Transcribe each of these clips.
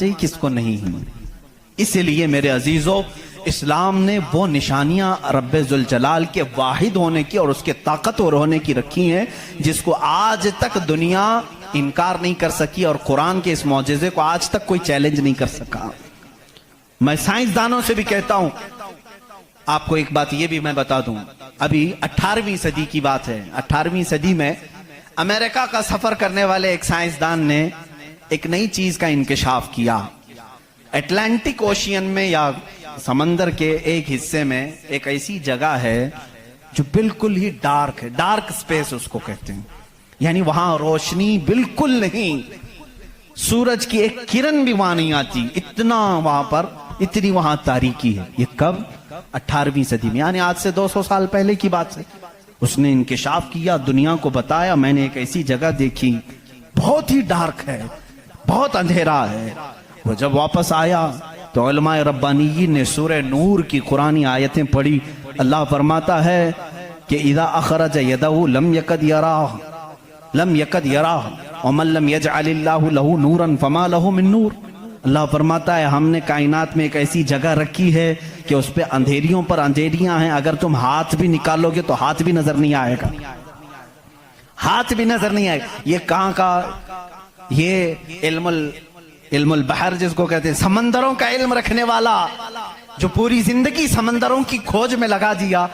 چاہیے کس کو نہیں. اسی لیے میرے عزیزوں اسلام نے وہ نشانیاں رب ذوالجلال کے واحد ہونے کی اور اس کے طاقتور ہونے کی رکھی ہیں جس کو آج تک دنیا انکار نہیں کر سکی، اور قرآن کے اس معجزے کو آج تک کوئی چیلنج نہیں کر سکا. میں سائنسدانوں سے بھی کہتا ہوں، آپ کو ایک بات یہ بھی میں بتا دوں، ابھی 18ویں صدی کی بات ہے. 18ویں صدی میں امریکہ کا سفر کرنے والے ایک سائنسدان نے ایک نئی چیز کا انکشاف کیا. اٹلانٹک اوشین میں یا سمندر کے ایک حصے میں ایک ایسی جگہ ہے جو بالکل ہی ڈارک ہے، ڈارک سپیس اس کو کہتے ہیں، یعنی وہاں روشنی بالکل نہیں، سورج کی ایک کرن بھی وہاں نہیں آتی، اتنا وہاں پر اتنی وہاں تاریکی ہے. یہ کب؟ 18ویں صدی میں، یعنی آج سے 200 سال پہلے کی بات ہے. اس نے انکشاف کیا، دنیا کو بتایا میں نے ایک ایسی جگہ دیکھی بہت ہی ڈارک ہے، بہت اندھیرا ہے. وہ جب واپس آیا تو علماء ربانیین نے سورہ نور کی قرآنی آیتیں پڑھی. اللہ فرماتا ہے کہ اذا اخرج یدہ لم یکد یراہ ومن لم یجعل اللہ لہ نورا فما لہ من نور. اللہ فرماتا ہے ہم نے کائنات میں ایک ایسی جگہ رکھی ہے کہ اس پہ اندھیریوں پر اندھیریاں ہیں، اگر تم ہاتھ بھی نکالو گے تو ہاتھ بھی نظر نہیں آئے گا، ہاتھ بھی نظر نہیں آئے گا. یہ کہاں کا؟ یہ علم البحر جس کو کہتے ہیں، سمندروں کا علم رکھنے والا جو پوری زندگی سمندروں کی کھوج میں لگا دیا،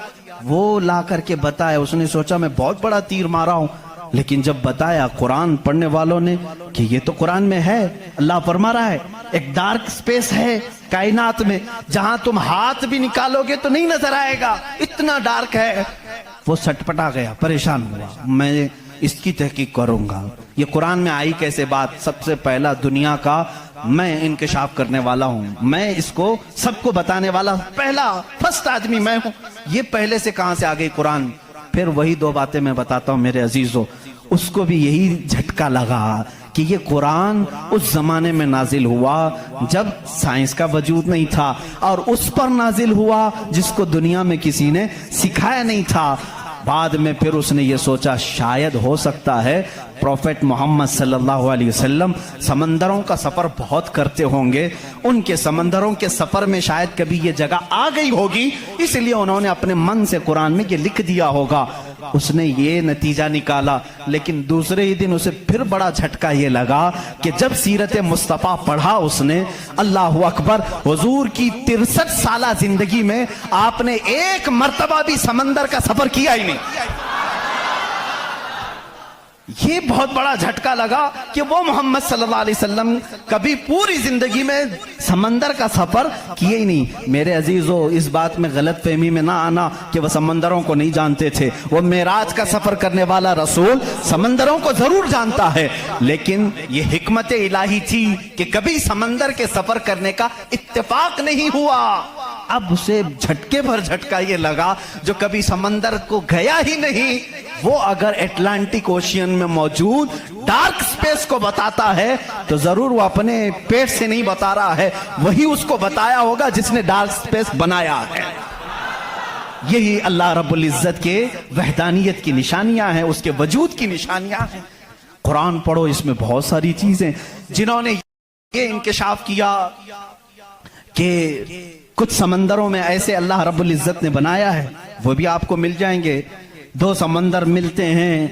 وہ لا کر کے بتایا. اس نے سوچا میں بہت بڑا تیر مارا ہوں، لیکن جب بتایا قرآن پڑھنے والوں نے کہ یہ تو قرآن میں ہے، اللہ فرما رہا ہے ایک ڈارک سپیس ہے کائنات میں جہاں تم ہاتھ بھی نکالو گے تو نہیں نظر آئے گا، اتنا ڈارک ہے. وہ سٹپٹا گیا، پریشان ہوا، میں اس کی تحقیق کروں گا. یہ قرآن میں آئی کیسے بات؟ سب سے پہلا دنیا کا میں انکشاف کرنے والا ہوں، میں اس کو سب کو بتانے والا پہلا فرسٹ آدمی میں ہوں. یہ پہلے سے کہاں سے آ گئی قرآن؟ پھر وہی دو باتیں میں بتاتا ہوں میرے عزیزوں. اس کو بھی یہی جھٹکا لگا کہ یہ قرآن اس زمانے میں نازل ہوا جب سائنس کا وجود نہیں تھا، اور اس پر نازل ہوا جس کو دنیا میں کسی نے سکھایا نہیں تھا. بعد میں پھر اس نے یہ سوچا شاید ہو سکتا ہے پروفیٹ محمد صلی اللہ علیہ وسلم سمندروں کا سفر بہت کرتے ہوں گے، ان کے سمندروں کے سفر میں شاید کبھی یہ جگہ آ گئی ہوگی، اس لیے انہوں نے اپنے من سے قرآن میں یہ لکھ دیا ہوگا. اس نے یہ نتیجہ نکالا. لیکن دوسرے ہی دن اسے پھر بڑا جھٹکا یہ لگا کہ جب سیرت مصطفیٰ پڑھا اس نے، اللہ اکبر، حضور کی 63 سالہ زندگی میں آپ نے ایک مرتبہ بھی سمندر کا سفر کیا ہی نہیں. یہ بہت بڑا جھٹکا لگا کہ وہ محمد صلی اللہ علیہ وسلم کبھی پوری زندگی میں سمندر کا سفر کیے ہی نہیں. میرے عزیزو اس بات میں غلط فہمی میں نہ آنا کہ وہ سمندروں کو نہیں جانتے تھے. وہ معراج کا سفر کرنے والا رسول سمندروں کو ضرور جانتا ہے، لیکن یہ حکمت الہی تھی کہ کبھی سمندر کے سفر کرنے کا اتفاق نہیں ہوا. اب اسے جھٹکے پر جھٹکا یہ لگا جو کبھی سمندر کو گیا ہی نہیں، وہ اگر اٹلانٹک اوشین میں موجود ڈارک سپیس کو بتاتا ہے تو ضرور وہ اپنے پیٹ سے نہیں بتا رہا ہے، وہی اس کو بتایا ہوگا جس نے ڈارک سپیس بنایا ہے. یہی اللہ رب العزت کے وحدانیت کی نشانیاں ہیں، اس کے وجود کی نشانیاں ہیں. قرآن پڑھو، اس میں بہت ساری چیزیں. جنہوں نے یہ انکشاف کیا کہ کچھ سمندروں میں ایسے اللہ رب العزت نے بنایا ہے، وہ بھی آپ کو مل جائیں گے. 2 سمندر ملتے ہیں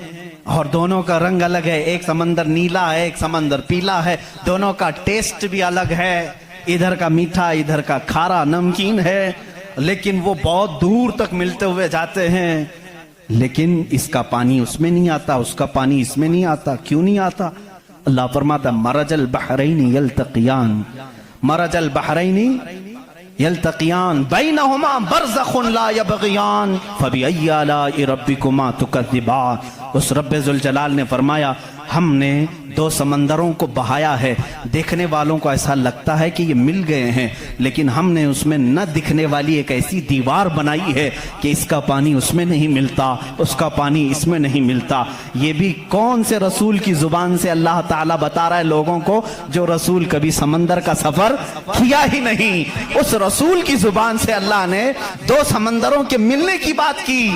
اور دونوں کا رنگ الگ ہے، ایک سمندر نیلا ہے ایک سمندر پیلا ہے، دونوں کا ٹیسٹ بھی الگ ہے، ادھر کا میٹھا ادھر کا کھارا نمکین ہے، لیکن وہ بہت دور تک ملتے ہوئے جاتے ہیں. لیکن اس کا پانی اس میں نہیں آتا، اس کا پانی اس میں نہیں آتا. کیوں نہیں آتا؟ اللہ فرماتا مرج البحرین یلتقیان، مرج البحرین یلتقیان بینہما برزخ لا یبغیان فبأی آلاء ربکما تکذبان. اس رب ذوالجلال نے فرمایا ہم نے 2 سمندروں کو بہایا ہے، دیکھنے والوں کو ایسا لگتا ہے کہ یہ مل گئے ہیں، لیکن ہم نے اس میں نہ دکھنے والی ایک ایسی دیوار بنائی ہے کہ اس کا پانی اس میں نہیں ملتا، اس کا پانی اس میں نہیں ملتا. یہ بھی کون سے رسول کی زبان سے اللہ تعالیٰ بتا رہا ہے لوگوں کو جو رسول کبھی سمندر کا سفر کیا ہی نہیں. اس رسول کی زبان سے اللہ نے 2 سمندروں کے ملنے کی بات کی.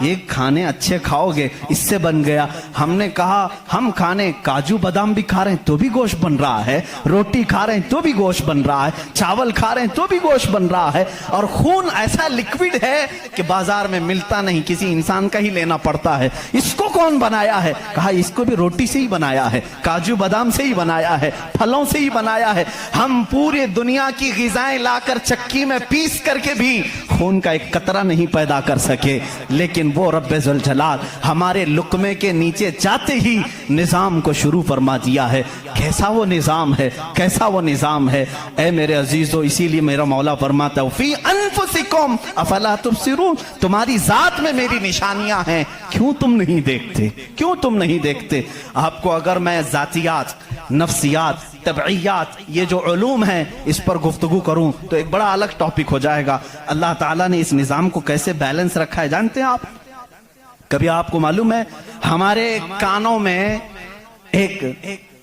یہ کھانے اچھے کھاؤ گے اس سے بن گیا. ہم نے کہا ہم کھانے کاجو بادام بھی کھا رہے ہیں تو بھی گوشت بن رہا ہے, روٹی کھا رہے ہیں تو بھی گوشت بن رہا ہے, چاول کھا رہے ہیں تو بھی گوشت بن رہا ہے, اور خون ایسا لکوڈ ہے کہ بازار میں ملتا نہیں, کسی انسان کا ہی لینا پڑتا ہے. اس کو کون بنایا ہے؟ کہا اس کو بھی روٹی سے ہی بنایا ہے, کاجو بادام سے ہی بنایا ہے, پھلوں سے ہی بنایا ہے. ہم پورے دنیا کی غذائیں لا کر چکی میں پیس کر کے بھی خون کا ایک قطرہ نہیں پیدا کر سکے, لیکن وہ رب ذوالجلال ہمارے لقمے کے نیچے جاتے ہی نظام کو شروع فرما دیا ہے. کیسا وہ نظام ہے, کیسا وہ نظام ہے اے میرے عزیزو. اسی لیے میرا مولا فرماتا ہے فی انفسکم افلا تبصرون, تمہاری ذات میں میری نشانیاں ہیں, کیوں تم نہیں دیکھتے, کیوں تم نہیں دیکھتے. آپ کو اگر میں ذاتیات, نفسیات, طبعیات, یہ جو علوم ہیں اس پر گفتگو کروں تو ایک بڑا الگ ٹاپک ہو جائے گا. اللہ تعالیٰ نے اس نظام کو کیسے بیلنس رکھا ہے جانتے ہیں آپ؟ کبھی آپ کو معلوم ہے ہمارے کانوں میں ایک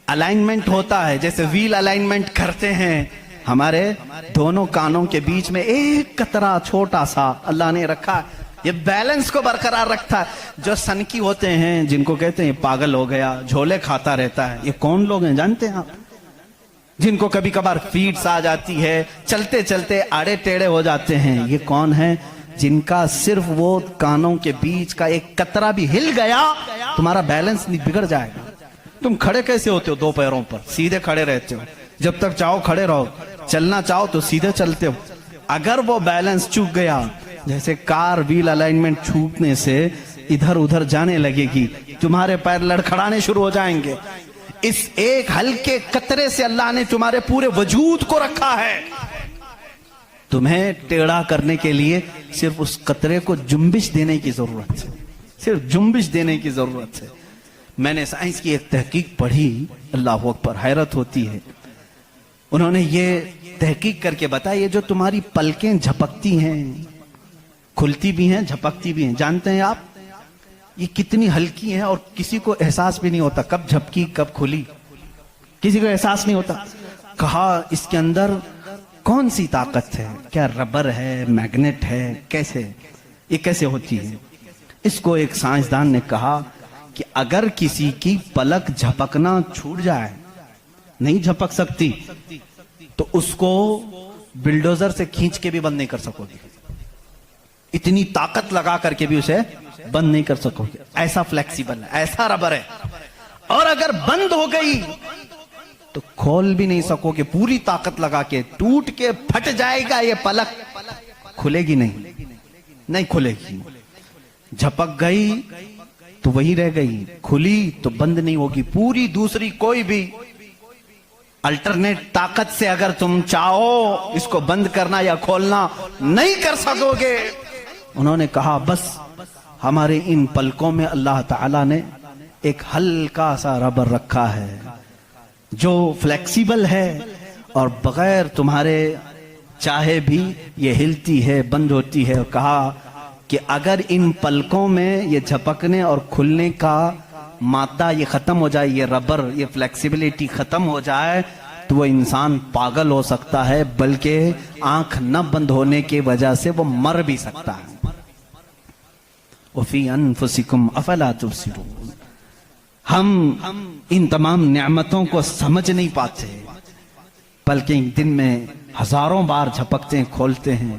الائنمنٹ ہوتا ہے, جیسے ویل الائنمنٹ کرتے ہیں, ہمارے دونوں کانوں کے بیچ میں ایک قطرہ چھوٹا سا اللہ نے رکھا ہے, یہ بیلنس کو برقرار رکھتا ہے. جو سنکی ہوتے ہیں, جن کو کہتے ہیں پاگل ہو گیا, جھولے کھاتا رہتا ہے, یہ کون لوگ ہیں جانتے ہیں آپ؟ جن کو کبھی کبھار فیڈس آ جاتی ہے, چلتے چلتے آڑے ٹیڑے ہو جاتے ہیں, یہ کون ہیں؟ جن کا صرف وہ کانوں کے بیچ کا ایک قطرہ بھی ہل گیا تمہارا بیلنس نہیں بگڑ جائے گا. تم کھڑے کیسے ہوتے ہو؟ دو پیروں پر سیدھے کھڑے رہتے ہو, جب تک چاہو کھڑے رہو, چلنا چاہو تو سیدھے چلتے ہو. اگر وہ بیلنس چوک گیا, جیسے کار ویل الائنمنٹ چھوٹنے سے ادھر ادھر جانے لگے گی, تمہارے پیر لڑکھڑانے شروع ہو جائیں گے. اس ایک ہلکے قطرے سے اللہ نے تمہارے پورے وجود کو رکھا ہے. تمہیں ٹیڑھا کرنے کے لیے صرف اس قطرے کو جنبش دینے کی ضرورت ہے, صرف جنبش دینے کی ضرورت ہے. میں نے سائنس کی ایک تحقیق پڑھی, اللہ اکبر, حیرت ہوتی ہے. انہوں نے یہ تحقیق کر کے بتایا یہ جو تمہاری پلکیں جھپکتی ہیں, کھلتی بھی ہیں, جھپکتی بھی ہیں, جانتے ہیں آپ یہ کتنی ہلکی ہیں اور کسی کو احساس بھی نہیں ہوتا کب جھپکی کب کھلی, کسی کو احساس نہیں ہوتا. کہا اس کے اندر کون سی طاقت ہے, کیا ربر ہے, میگنیٹ ہے, کیسے یہ کیسے ہوتی ہے؟ اس کو ایک سائنسدان نے کہا کہ اگر کسی کی پلک جھپکنا چھوٹ جائے, نہیں جھپک سکتی, تو اس کو بلڈوزر سے کھینچ کے بھی بند نہیں کر سکو گے, اتنی طاقت لگا کر کے بھی اسے بند نہیں کر سکو گے. ایسا فلیکسیبل ہے, ایسا ربر ہے. اور اگر بند ہو گئی تو کھول بھی نہیں سکو گے, پوری طاقت لگا کے ٹوٹ کے پھٹ جائے گا یہ پلک, کھلے گی نہیں, نہیں کھلے گی. جھپک گئی تو وہی رہ گئی, کھلی تو بند نہیں ہوگی. پوری دوسری کوئی بھی الٹرنیٹ طاقت سے اگر تم چاہو اس کو بند کرنا یا کھولنا نہیں کر سکو گے. انہوں نے کہا بس ہمارے ان پلکوں میں اللہ تعالیٰ نے ایک ہلکا سا ربر رکھا ہے جو فلیکسیبل ہے اور بغیر تمہارے چاہے بھی یہ ہلتی ہے, بند ہوتی ہے. اور کہا کہ اگر ان پلکوں میں یہ جھپکنے اور کھلنے کا مادہ یہ ختم ہو جائے, یہ ربر, یہ فلیکسیبلٹی ختم ہو جائے, تو وہ انسان پاگل ہو سکتا ہے, بلکہ آنکھ نہ بند ہونے کی وجہ سے وہ مر بھی سکتا ہے. وَفِي أَنفُسِكُمْ أَفَلَا تُبْصِرُونَ. ہم ان تمام نعمتوں کو سمجھ نہیں پاتے, بلکہ دن میں ہزاروں بار جھپکتے ہیں, کھولتے ہیں.